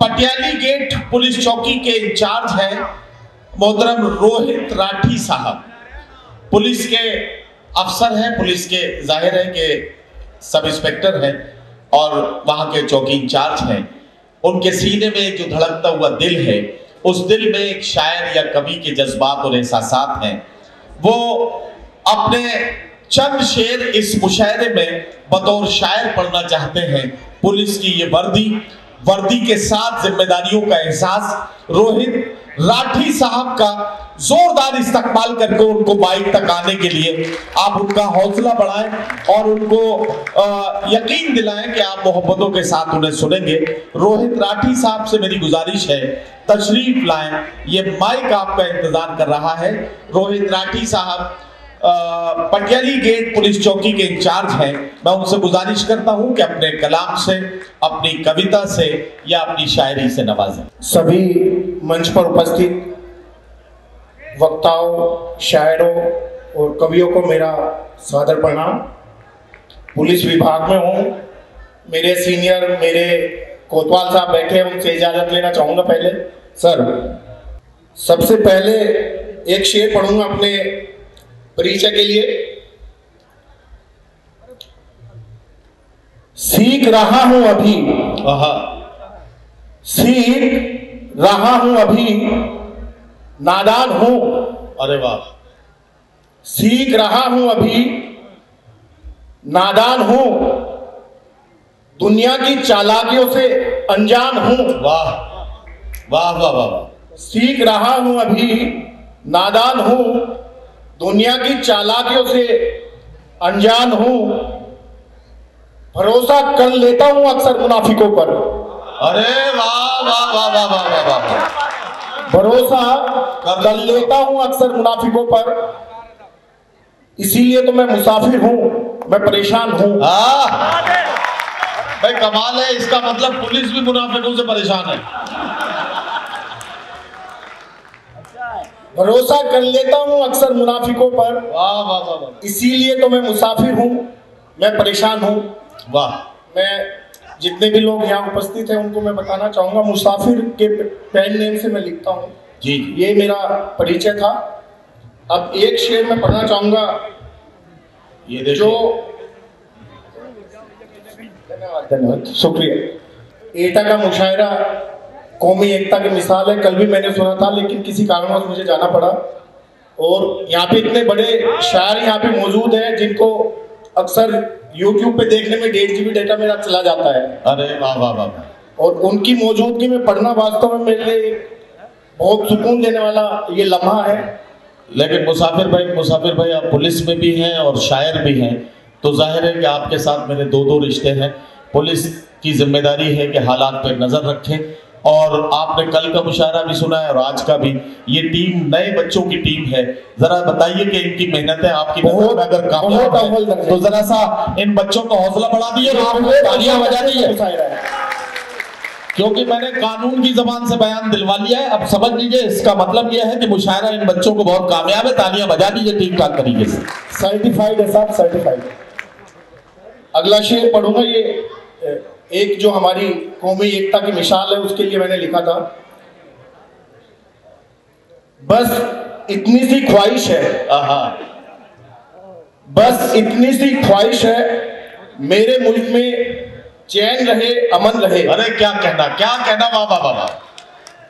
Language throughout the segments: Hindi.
पटियाली गेट पुलिस चौकी के इंचार्ज हैं मोहतरम रोहित राठी साहब। पुलिस के अफसर हैं, पुलिस के जाहिर है कि सब इंस्पेक्टर हैं और वहां के चौकी इंचार्ज हैं। उनके सीने में जो धड़कता हुआ दिल है, उस दिल में एक शायर या कवि के जज्बात और एहसासात हैं। वो अपने चंद शेर इस मुशायरे में बतौर शायर पढ़ना चाहते हैं। पुलिस की ये वर्दी के साथ जिम्मेदारियों का एहसास रोहित राठी साहब का जोरदार इस्तकबाल करके उनको माइक तक आने के लिए आप उनका हौसला बढ़ाएं और उनको यकीन दिलाएं कि आप मोहब्बतों के साथ उन्हें सुनेंगे। रोहित राठी साहब से मेरी गुजारिश है, तशरीफ लाएं, ये माइक आपका इंतजार कर रहा है। रोहित राठी साहब पटियाली गेट पुलिस चौकी के इंचार्ज हैं। मैं उनसे गुजारिश करता हूं कि अपने कलाम से, अपनी कविता से या अपनी शायरी से नवाजें। सभी मंच पर उपस्थित वक्ताओं, शायरों और कवियों को मेरा सादर प्रणाम। पुलिस विभाग में हूँ, मेरे सीनियर मेरे कोतवाल साहब बैठे हैं, उनसे इजाजत लेना चाहूँगा। पहले सर, सबसे पहले एक शेर पढ़ूंगा अपने परिचय के लिए। सीख रहा हूं अभी, सीख रहा हूं अभी, नादान हूं। अरे वाह। सीख रहा हूं अभी, नादान हूं, दुनिया की चालाकियों से अनजान हूं। वाह वाह वाह वाह। सीख रहा हूं अभी, नादान हूं, दुनिया की चालाकियों से अनजान हूं, भरोसा कर लेता हूं अक्सर मुनाफिकों पर। अरे वाह वाह वाह वाह वाह वाह। भरोसा कर लेता हूं अक्सर मुनाफिकों पर, इसीलिए तो मैं मुसाफिर हूं, मैं परेशान हूं। भाई कमाल है, इसका मतलब पुलिस भी मुनाफिकों से परेशान है। भरोसा कर लेता हूं अक्सर मुनाफिकों पर, वाह वाह वाह, इसीलिए तो मैं मुसाफिर हूं, मैं परेशान हूं। वाह। मैं जितने भी लोग यहाँ उपस्थित हैं उनको मैं बताना चाहूंगा, मुसाफिर के पेन नेम से मैं लिखता हूँ जी। ये मेरा परिचय था। अब एक शेर मैं पढ़ना चाहूंगा, ये देखिए। जो धन्यवाद, शुक्रिया। एटा का मुशायरा कौमी एकता की मिसाल है। कल भी मैंने सुना था, लेकिन किसी कारणवश मुझे जाना पड़ा। और यहाँ पे इतने बड़े शायर यहाँ पे मौजूद हैं जिनको अक्सर YouTube पे देखने में 1.5 GB डेटा मेरा चला जाता है। अरे वाह वाह वाह। और उनकी मौजूदगी में पढ़ना वास्तव में मेरे लिए बहुत सुकून देने वाला ये लम्हा है। लेकिन मुसाफिर भाई आप पुलिस में भी हैं और शायर भी हैं, तो जाहिर है कि आपके साथ मेरे दो रिश्ते हैं। पुलिस की जिम्मेदारी है कि हालात पर नजर रखें, और आपने कल का मुशायरा भी सुना है और आज का भी। ये टीम नए बच्चों की टीम है। जरा बताइए कि इनकी मेहनत है आपकी नजर में अगर कामयाब है तो जरा सा इन बच्चों का हौसला बढ़ा दिए, तालियां बजा दीजिए, क्योंकि मैंने कानून की जबान से बयान दिलवा लिया है। अब समझ लीजिए, इसका मतलब यह है कि मुशायरा इन बच्चों को बहुत कामयाब है। तालियां बजा दीजिए ठीक ठाक तरीके से। सर्टिफाइड है साहब, सर्टिफाइड। अगला शेर पढ़ूंगा, ये एक जो हमारी कौमी एकता की मिसाल है उसके लिए मैंने लिखा था। बस इतनी सी ख्वाहिश है, बस इतनी सी ख्वाहिश है, मेरे मुल्क में चैन रहे, अमन रहे। अरे क्या कहना वाह वाह वाह।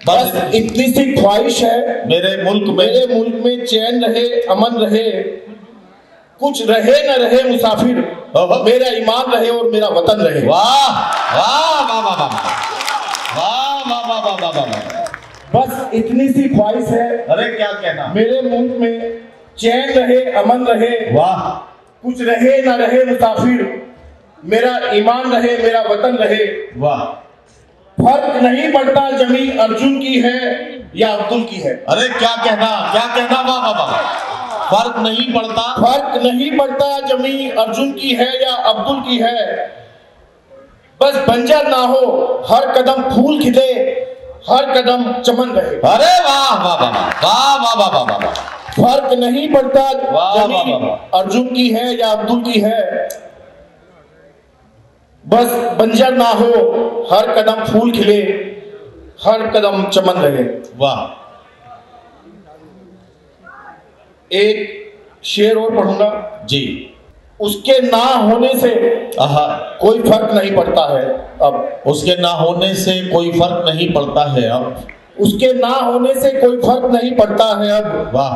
बस इतनी सी ख्वाहिश है, मेरे मुल्क में चैन रहे, अमन रहे, कुछ रहे न रहे मुसाफिर, मेरा ईमान रहे और मेरा वतन रहे। वाह वाह वाह वाह वाह वाह वाह वाह वाह वाह। बस इतनी सी ख्वाहिश है, अरे क्या कहना, मेरे मुल्क में चैन रहे, अमन रहे, वाह, कुछ रहे न रहे मुसाफिर, मेरा ईमान रहे, मेरा वतन रहे। वाह। फर्क नहीं पड़ता जमी अर्जुन की है या अब्दुल की है। अरे क्या कहना वाह वाह वाह। फर्क नहीं पड़ता जमी अर्जुन की है या अब्दुल की है, बस बंजर ना हो, हर कदम फूल खिले, हर कदम चमन रहे। अरे वाह वाह वाह वाह वाह वाह वाह वाह। फर्क नहीं पड़ता जमी अर्जुन की है या अब्दुल की है, बस बंजर ना हो, हर कदम फूल खिले, हर कदम चमन रहे। वाह। एक शेर और पढ़ूंगा जी। उसके ना होने से कोई फर्क नहीं पड़ता है अब। उसके ना होने से कोई फर्क नहीं पड़ता है अब। उसके ना होने से कोई फर्क नहीं पड़ता है अब। वाह।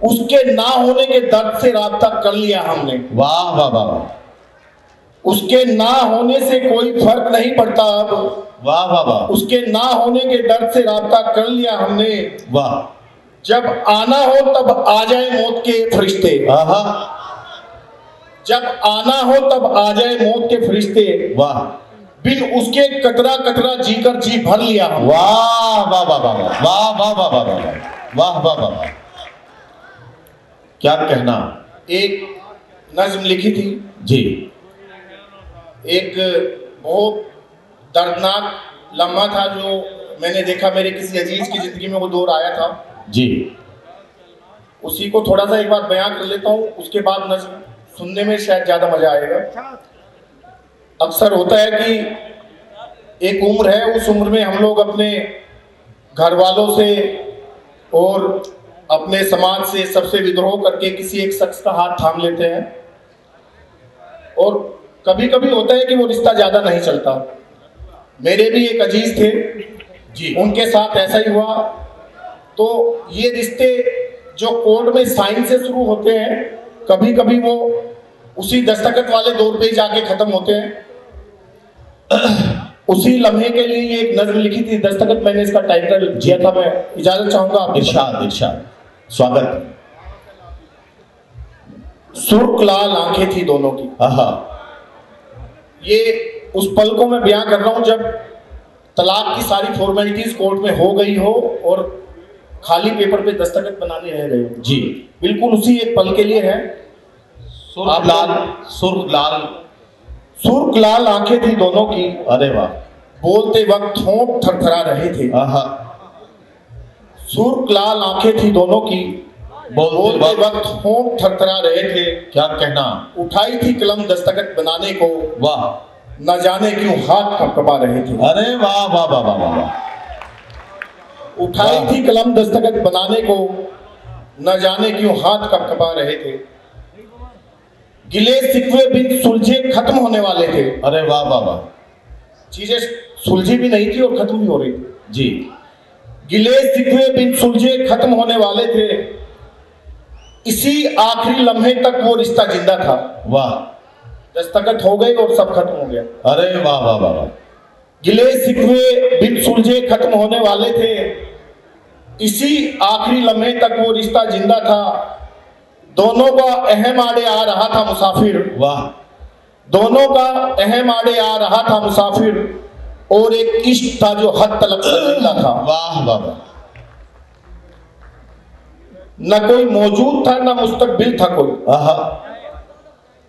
उसके ना होने के दर्द से राब्ता कर लिया हमने। वाह वाह वाह। उसके ना होने से कोई फर्क नहीं पड़ता अब। वाह वाह वाह। उसके ना होने के दर्द से राब्ता कर लिया हमने। वाह। जब आना हो तब आ जाए मौत के फरिश्ते। जब आना हो तब आ जाए मौत के फरिश्ते। वाह। बिन उसके कतरा कतरा जीकर जी भर लिया हम। वाह वाह वाह वाह वाह वाह वाह वाह वाह वाह वाह वाह। क्या कहना। एक नज्म लिखी थी जी। एक बहुत दर्दनाक लम्हा था जो मैंने देखा मेरे किसी अजीज की जिंदगी में, वो दौर आया था जी। उसी को थोड़ा सा एक बार बयान कर लेता हूँ, उसके बाद नज्म सुनने में शायद ज्यादा मजा आएगा। अक्सर होता है कि एक उम्र है, उस उम्र में हम लोग अपने घर वालों से और अपने समाज से सबसे विद्रोह करके किसी एक शख्स का हाथ थाम लेते हैं, और कभी कभी होता है कि वो रिश्ता ज्यादा नहीं चलता। मेरे भी एक अजीज थे जी, उनके साथ ऐसा ही हुआ। तो ये रिश्ते जो कोर्ट में साइन से शुरू होते हैं, कभी कभी वो उसी दस्तखत वाले दौर पे ही जाके खत्म होते हैं। उसी लम्हे के लिए एक नज्म लिखी थी, दस्तखत मैंने इसका टाइटल दिया था। मैं इजाजत चाहूंगा आप। इरशाद इरशाद। स्वागत। सुर्ख लाल आंखें थी दोनों की। ये उस पल को मैं बयां कर रहा हूं जब तलाक की सारी फॉर्मेलिटीज कोर्ट में हो गई हो और खाली पेपर पे दस्तखत बनाने रह गए हो। जी, बिल्कुल उसी एक पल के लिए है। सुर्ख लाल, सुर्ख लाल, सुर्ख लाल आंखें थी दोनों की। अरे वाह। बोलते वक्त होंठ थरथरा रहे थे। सुर्ख लाल आंखें थी दोनों की। बोलते वक्त होंठ थरथरा रहे थे। क्या कहना। उठाई थी कलम दस्तखत बनाने को। वाह। न जाने क्यों हाथ कपकपा रहे थे। अरे वाह वाह वाह वाह वाह। उठाई थी कलम दस्तखत बनाने को, न जाने क्यों हाथ कपकपा रहे थे। गिले सिकवे बिन सुलझे खत्म होने वाले थे। अरे वाह वाह वाह। चीजें सुलझी भी नहीं थी और खत्म भी हो रही थी। जी। गिले सिकवे बिन सुलझे खत्म होने वाले थे। इसी आखिरी लम्हे तक वो रिश्ता जिंदा था। वाह। दस्तखत हो गई और सब खत्म हो गया। अरे वाह वाह वाह वाह। गिले सिकवे बिन सुलझे खत्म होने वाले थे। इसी आखिरी लम्हे तक वो रिश्ता जिंदा था। दोनों का अहम आड़े आ रहा था मुसाफिर। वाह। दोनों का अहम आड़े आ रहा था मुसाफिर, और एक इश्क था जो हद तलक जिंदा था। वाह वाह वाह। न कोई मौजूद था न मुस्तकबिल था कोई।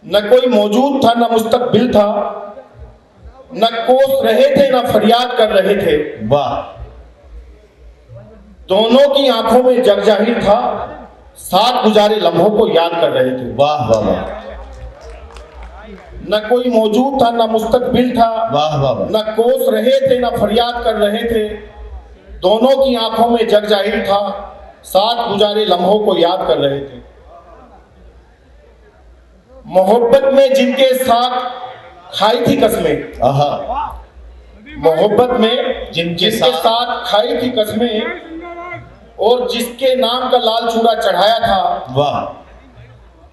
न कोई मौजूद था न मुस्तकबिल था। न कोस रहे थे न फरियाद कर रहे थे। वाह। दोनों की आंखों में जग जाहिर था। साथ गुजारे लम्हों को याद कर रहे थे। वाह वाह वाह। न कोई मौजूद था न मुस्तकबिल था। वाह वाह वाह। न कोस रहे थे न फरियाद कर रहे थे। दोनों की आंखों में जग जाहिर था। साथ गुजारे लम्हों को याद कर रहे थे। मोहब्बत में जिनके साथ खाई थी कसमें। मोहब्बत में जिनके साथ खाई थी कसमें, और जिसके नाम का लाल चूड़ा चढ़ाया था। वाह।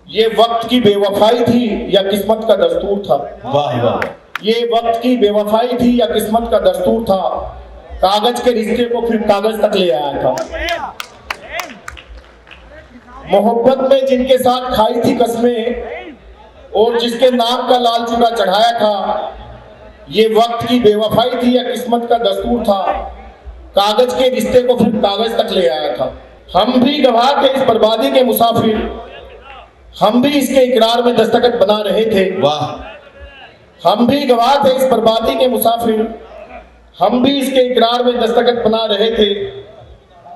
ये वक्त की बेवफाई थी या किस्मत का दस्तूर था। वाह वाह। ये वक्त की बेवफाई थी या किस्मत का दस्तूर था। कागज के रिश्ते को फिर कागज तक ले आया था। मोहब्बत में जिनके साथ खाई थी कसमें, और जिसके नाम का लाल चूड़ा चढ़ाया था। ये वक्त की बेवफाई थी या किस्मत का दस्तूर था। कागज के रिश्ते को फिर कागज तक ले आया था। हम भी गवाह थे इस बर्बादी के मुसाफिर। हम भी इसके इकरार में दस्तखत बना रहे थे। वाह। हम भी गवाह थे इस बर्बादी के मुसाफिर। हम भी इसके इकरार में दस्तखत बना रहे थे।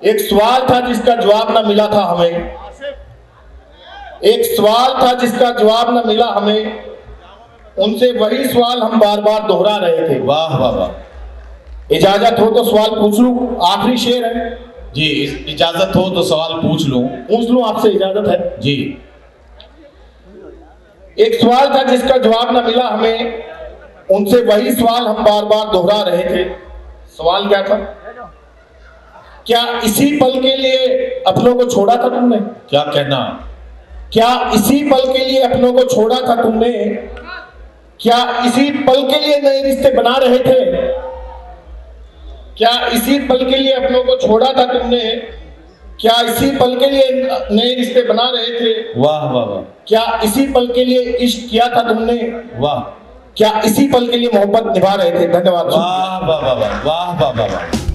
एक सवाल था जिसका जवाब ना मिला था हमें। एक सवाल था जिसका जवाब ना मिला हमें। उनसे वही सवाल हम बार बार दोहरा रहे थे। वाह वाह वाह। इजाजत हो तो सवाल पूछ लूं, आखिरी शेर है जी। इजाजत हो तो सवाल पूछ लूं आपसे, इजाजत है जी। एक सवाल था जिसका जवाब ना मिला हमें, उनसे वही सवाल हम बार बार दोहरा रहे थे। सवाल क्या था? क्या इसी पल के लिए अपनों को छोड़ा था तुमने? क्या कहना? क्या इसी पल के लिए अपनों को छोड़ा था तुमने? क्या इसी पल के लिए नए रिश्ते बना रहे थे? क्या इसी पल के लिए अपनों को छोड़ा था तुमने? क्या इसी पल के लिए नए रिश्ते बना रहे थे? वाह वाह वाह। क्या इसी पल के लिए इश्क किया था तुमने? वाह। क्या इसी पल के लिए मोहब्बत निभा रहे थे? धन्यवाद। वाह वाह वाह वाह वाह वाह वाह।